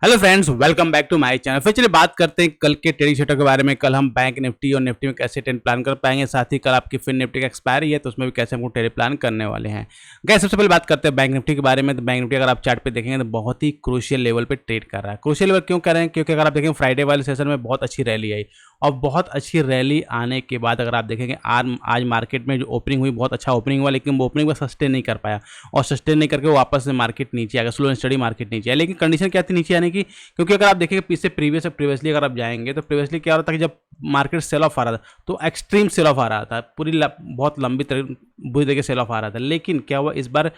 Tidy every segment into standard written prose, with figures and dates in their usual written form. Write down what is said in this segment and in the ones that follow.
Hello friends, welcome back to my channel. फिर चलिए बात करते हैं कल के ट्रेडिंग सेटअप के बारे में। कल हम बैंक निफ्टी और निफ्टी में कैसे ट्रेड प्लान कर पाएंगे, साथ ही कल आपकी फिर निफ्टी का एक्सपायरी है तो उसमें भी कैसे हमको ट्रेड प्लान करने वाले हैं। गैस सबसे पहले बात करते हैं बैंक निफ्टी के बारे में। तो बैंक निफ्टी अगर आप चार्ट पे देखेंगे तो बहुत ही क्रूशियल लेवल पे ट्रेड कर रहा है। क्रूशियल लेवल क्यों कर रहे हैं? क्योंकि अगर आप देखेंगे फ्राइडे वाले सेशन में बहुत अच्छी रैली आई और बहुत अच्छी रैली आने के बाद अगर आप देखेंगे आज मार्केट में जो ओपनिंग हुई बहुत अच्छा ओपनिंग हुआ, लेकिन वो ओपनिंग में सस्टेन नहीं कर पाया और सस्टेन नहीं करके वापस से मार्केट नीचे आ गया। स्लो एंड स्टडी मार्केट नीचे आया। लेकिन कंडीशन क्या थी नीचे आने की? क्योंकि अगर आप देखेंगे इससे प्रीवियसली अगर आप जाएंगे तो प्रीवियसली क्या हो रहा था कि जब मार्केट सेल ऑफ आ रहा था तो एक्सट्रीम सेल ऑफ आ रहा था, बहुत लंबी बुरी तरीके सेल ऑफ आ रहा था। लेकिन क्या हुआ, इस बार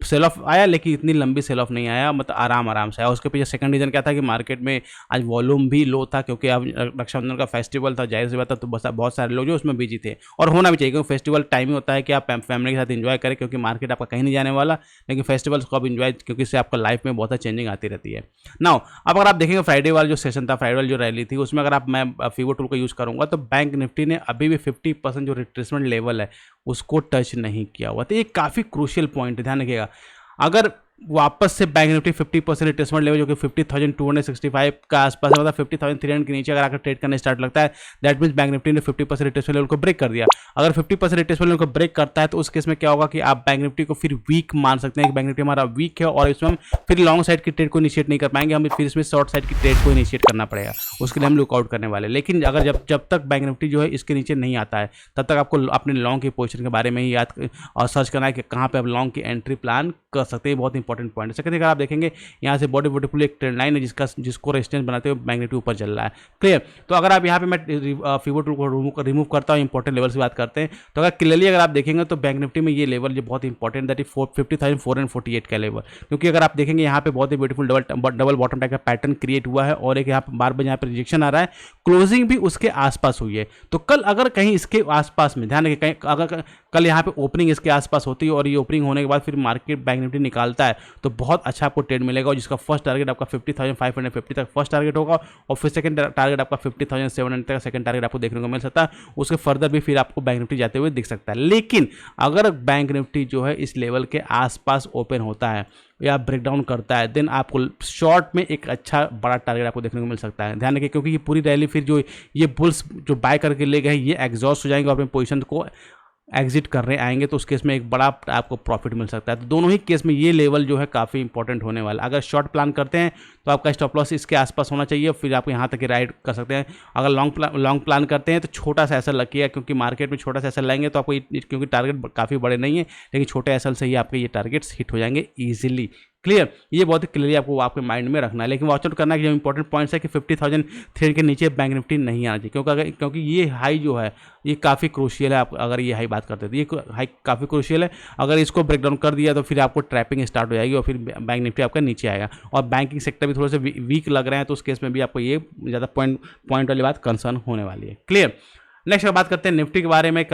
सेल ऑफ आया लेकिन इतनी लंबी सेल ऑफ नहीं आया, मतलब आराम से आया। उसके पीछे सेकंड रीजन क्या था कि मार्केट में आज वॉल्यूम भी लो था, क्योंकि अब रक्षाबंधन का फेस्टिवल था, जाहिर सी बात था, तो बहुत सारे लोग जो उसमें बिजी थे और होना भी चाहिए, क्योंकि फेस्टिवल टाइम ही होता है कि आप फैमिली के साथ एंजॉय करें, क्योंकि मार्केट आपका कहीं नहीं जाने वाला। लेकिन फेस्टिवल्स को आप एंजॉय, क्योंकि इससे आपका लाइफ में बहुत चेंजिंग आती रहती है। नाउ अब अगर आप देखेंगे फ्राइडे वाला जो सेशन था, फ्राइडे वाली जो रैली थी, उसमें अगर मैं फीवर टूल का यूज़ करूँगा तो बैंक निफ्टी ने अभी भी 50% जो रिट्रेसमेंट लेवल है उसको टच नहीं किया हुआ। तो ये काफ़ी क्रूशियल पॉइंट है, ध्यान रखिएगा। अगर वापस से बैंक निफ्टी 50% रिट्रेसमेंट लेवल जो कि 50,265 का आसपास है, मतलब 50,300 के नीचे अगर आकर ट्रेड करने स्टार्ट लगता है, दैट मीन्स बैंक निफ्टी ने 50% रिट्रेसमेंट लेवल को ब्रेक कर दिया। अगर 50% रिट्रेसमेंट लेवल को ब्रेक करता है तो उस केस में क्या होगा कि आप बैंक निफ्टी को फिर वीक मान सकते हैं कि बैंक निफ्टी हमारा वीक है और इसमें हम फिर लॉन्ग साइड की ट्रेड को इनिशिएट नहीं कर पाएंगे, हमें फिर इसमें शॉर्ट साइड की ट्रेड को इनिशिएट करना पड़ेगा। उसके लिए हम लुकआउट करने वाले। लेकिन अगर जब तक बैंक निफ्टी जो है इसके नीचे नहीं आता है तब तक आपको अपने लॉन्ग की पोजीशन के बारे में ही याद और सर्च करना है कि कहाँ पे आप लॉन्ग की एंट्री प्लान कर सकते हैं। बहुत इंपॉर्टेंट पॉइंट है। सेकंड अगर आप देखेंगे यहाँ से बॉडी ब्यूटीफुल एक ट्रेंड लाइन है जिसको रेजिस्टेंस बनाते हुए बैंक निफ्टी ऊपर चल रहा है। क्लियर? तो अगर आप यहाँ पे मैं फीवर टूल को रिमूव करता हूँ, इंपॉर्टेंट लेवल से बात करते हैं, तो अगर क्लियरली अगर आप देखेंगे तो बैंक निफ्टी में ये लेवल जो बहुत इंपॉर्टेंट दैट इज 50,448 का लेवल। क्योंकि अगर आप देखेंगे यहाँ पे बहुत ही ब्यूटीफुल डबल बॉटम टाइप का पैटर्न क्रिएट हुआ है और एक यहाँ पर बार बार यहाँ पर रिजेक्शन आ रहा है, क्लोजिंग भी उसके आसपास हुई है। तो कल अगर कहीं इसके आसपास में, ध्यान रखिए, कहीं अगर कल यहाँ पे ओपनिंग इसके आसपास होती है और ये ओपनिंग होने के बाद फिर मार्केट बैंक निफ्टी निकालता है तो बहुत अच्छा आपको ट्रेड मिलेगा, और जिसका फर्स्ट टारगेट आपका 50,550 तक फर्स्ट टारगेट होगा और फिर सेकंड टारगेट आपका 50,700 तक सेकंड टारगेट आपको देखने को मिल सकता है। उसके फर्दर भी फिर आपको बैंक निफ्टी जाते हुए दिख सकता है। लेकिन अगर बैंक निफ्टी जो है इस लेवल के आसपास ओपन होता है या ब्रेकडाउन करता है, देन आपको शॉर्ट में एक अच्छा बड़ा टारगेट आपको देखने को मिल सकता है। ध्यान रखिए, क्योंकि ये पूरी रैली फिर जो ये बुल्स जो बाय करके ले गए ये एग्जॉस्ट हो जाएंगे और अपने पोजीशन को एग्जिट करने आएंगे, तो उस केस में एक बड़ा आपको प्रॉफिट मिल सकता है। तो दोनों ही केस में ये लेवल जो है काफ़ी इंपॉर्टेंट होने वाला है। अगर शॉर्ट प्लान करते हैं तो आपका स्टॉप लॉस इसके आसपास होना चाहिए, फिर आप यहाँ तक राइड कर सकते हैं। अगर लॉन्ग प्लान करते हैं तो छोटा सा एसएल रखिए, क्योंकि मार्केट में छोटा सा एसएल लाएंगे तो आपको, क्योंकि टारगेट काफ़ी बड़े नहीं है, लेकिन छोटे एसएल से ही आपके ये टारगेट्स हिट हो जाएंगे ईजिली। क्लियर? ये बहुत ही क्लियरली आपको आपके माइंड में रखना है। लेकिन वॉच आउट करना है कि जो इंपॉर्टेंट पॉइंट्स है कि 50,003 के नीचे बैंक निफ्टी नहीं आना चाहिए, क्योंकि ये हाई जो है ये काफ़ी क्रूशियल है। आप अगर ये हाई बात करते हैं तो ये हाई काफ़ी क्रूशियल है। अगर इसको ब्रेकडाउन कर दिया तो फिर आपको ट्रैपिंग स्टार्ट हो जाएगी और फिर बैंक निफ्टी आपका नीचे आएगा। और बैंकिंग सेक्टर भी थोड़े से वीक लग रहे हैं, तो उस केस में भी आपको ये ज़्यादा पॉइंट वाली बात कंसर्न होने वाली है। क्लियर? नेक्स्ट बात करते हैं निफ्टी के बारे में।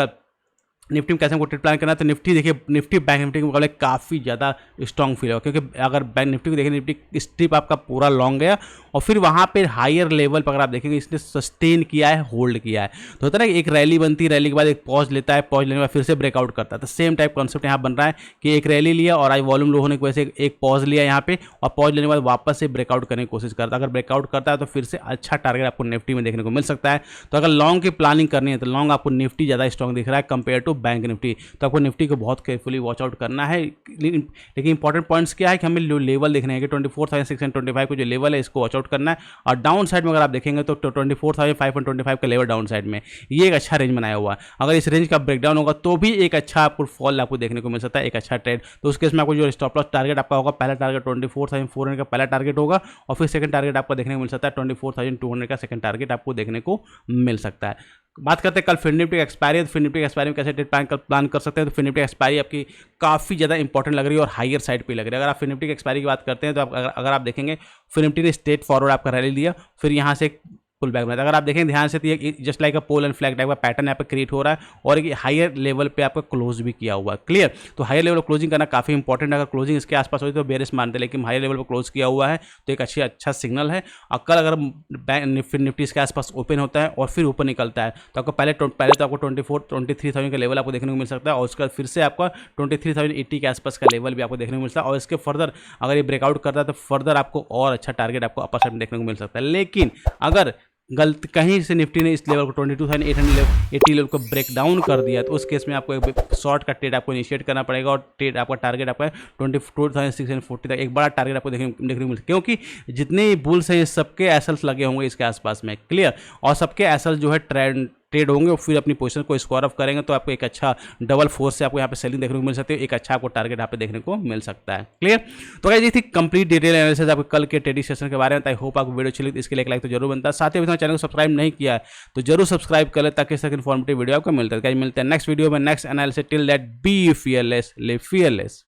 निफ्टी में कैसे हमको ट्रेड प्लान करना है, तो निफ्टी देखिए, निफ्टी बैंक निफ्टी के मुकाबले काफ़ी ज़्यादा स्ट्रॉन्ग फील होगा, क्योंकि अगर बैंक निफ्टी को देखें, निफ्टी स्ट्रिप आपका पूरा लॉन्ग गया और फिर वहाँ पे हायर लेवल पर अगर आप देखेंगे इसने सस्टेन किया है, होल्ड किया है। तो होता है ना कि एक रैली बनती है, रैली के बाद एक पॉज लेता है, पॉज लेने के बाद फिर से ब्रेकआउट करता है। तो सेम टाइप कॉन्सेप्ट यहाँ बन रहा है कि एक रैली लिया और आज वॉल्यूम लो होने की वजह से एक पॉज लिया यहाँ पे, और पॉज लेने के बाद वापस से ब्रेकआउट करने की कोशिश करता है। अगर ब्रेकआउट करता है तो फिर से अच्छा टारगेट आपको निफ्टी में देखने को मिल सकता है। तो अगर लॉन्ग की प्लानिंग करनी है तो लॉन्ग आपको निफ्टी ज़्यादा स्ट्रॉन्ग दिख रहा है कंपेयर टू बैंक निफ्टी। तो आपको निफ्टी को बहुत केयरफुली वॉच आउट करना है। लेकिन इंपॉर्टेंट पॉइंट्स क्या है कि हमें लेवल देखने हैं कि 24,625 को जो लेवल है इसको वॉच आउट करना है। और डाउन साइड में अगर आप देखेंगे तो 24,525 का लेवल डाउन साइड में ये एक अच्छा रेंज बनाया हुआ है। अगर इस रेंज का ब्रेकडाउन होगा तो भी एक अच्छा आपको फॉल आपको देखने को मिल सकता है, एक अच्छा ट्रेड। तो उस केस में आपको जो स्टॉप लॉस टारगेट आपका होगा, पहला टारगेट 24,400 का पहला टारगेट होगा और फिर सेकंड टारगेट आपको देखने को मिल सकता है 24,200 का सेकंड टारगेट आपको देखने को मिल सकता है। बात करते हैं कल फिर निफ्टी एक्सपायरी है, तो फिर निफ्टी एक्सपायरी में कैसे ट्रेड प्लान कर सकते हैं। तो फिर निफ्टी एक्सपायरी आपकी काफ़ी ज़्यादा इंपॉर्टेंट लग रही है और हायर साइड पे लग रही है। अगर आप फिर निफ्टी की एक्सपायरी की बात करते हैं तो अगर आप देखेंगे फिर निफ्टी ने स्ट्रेट फॉरवर्ड आपका रैली दिया, फिर यहाँ से पुल बैक बनाता है। अगर आप देखें ध्यान से तो ये just like a pole and flag type का पैटर्न यहाँ पे क्रिएट हो रहा है और एक हायर लेवल पे आपका क्लोज भी किया हुआ है। क्लियर, तो हायर लेवल क्लोजिंग करना काफी इंपॉर्टेंट है। अगर क्लोजिंग इसके आसपास होती तो बेरिश मानते, लेकिन हायर लेवल पर क्लोज किया हुआ है तो एक अच्छा सिग्नल है। और कल अगर निफ्टी इसके आसपास ओपन होता है और फिर ऊपर निकलता है तो आपको पहले तो आपको 23,000 का लेवल आपको देखने को मिल सकता है और उसके बाद फिर से आपका 23,080 के आसपास का लेवल भी आपको देखने को मिल सकता है। और इसके फर्दर अगर ये ब्रेकआउट करता है तो फर्दर आपको और अच्छा टारगेट आपको अपर साइड में देखने को मिल सकता है। लेकिन अगर गलत कहीं से निफ्टी ने इस लेवल को 22,880 लेवल को ब्रेक डाउन कर दिया तो उस केस में आपको एक शॉर्ट का ट्रेड आपको इनिशिएट करना पड़ेगा और ट्रेड आपका टारगेट आपका 22,640 तक एक बड़ा टारगेट आपको देखने को मिलता है, क्योंकि जितने बुल्स हैं ये सबके एसएल्स लगे होंगे इसके आसपास में। क्लियर, और सबके एसएल जो है ट्रेड होंगे और फिर अपनी पोजीशन को स्क्वायर ऑफ करेंगे तो आपको एक अच्छा डबल फोर्स से आपको यहाँ पे सेलिंग देखने को मिल सकती है, एक अच्छा आपको टारगेट यहाँ पे देखने को मिल सकता है। क्लियर, तो गाइस ये थी कंप्लीट डिटेल एनालिसिस आपको कल के ट्रेडिंग सेशन के बारे में। आई होप आपको वीडियो अच्छी लगी, इसके लिए एक लाइक तो जरूर बनता है। साथ ही अभी चैनल को सब्सक्राइब नहीं किया है तो जरूर सब्सक्राइब कर ले ताकि इस तरह इन्फॉर्मेटिव वीडियो आपको मिलता है। मिलते हैं नेक्स्ट वीडियो में next analysis. Till that be fearless, live fearless.